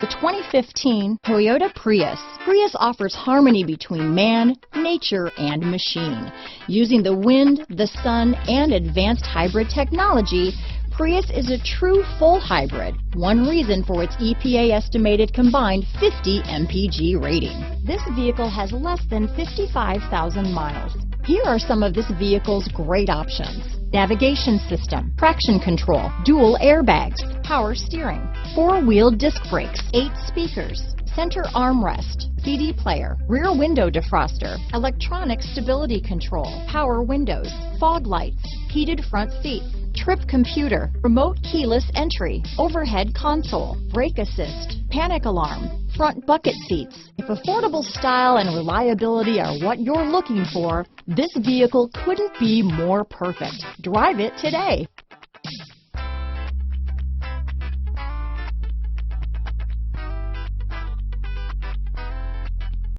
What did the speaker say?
The 2015 Toyota Prius. Prius offers harmony between man, nature, and machine. Using the wind, the sun, and advanced hybrid technology, Prius is a true full hybrid, one reason for its EPA estimated combined 50 mpg rating. This vehicle has less than 55,000 miles. Here are some of this vehicle's great options: navigation system, traction control, dual airbags, power steering, 4-wheel disc brakes, 8 speakers, center armrest, CD player, rear window defroster, electronic stability control, power windows, fog lights, heated front seats, trip computer, remote keyless entry, overhead console, brake assist, panic alarm, front bucket seats. If affordable style and reliability are what you're looking for, this vehicle couldn't be more perfect. Drive it today.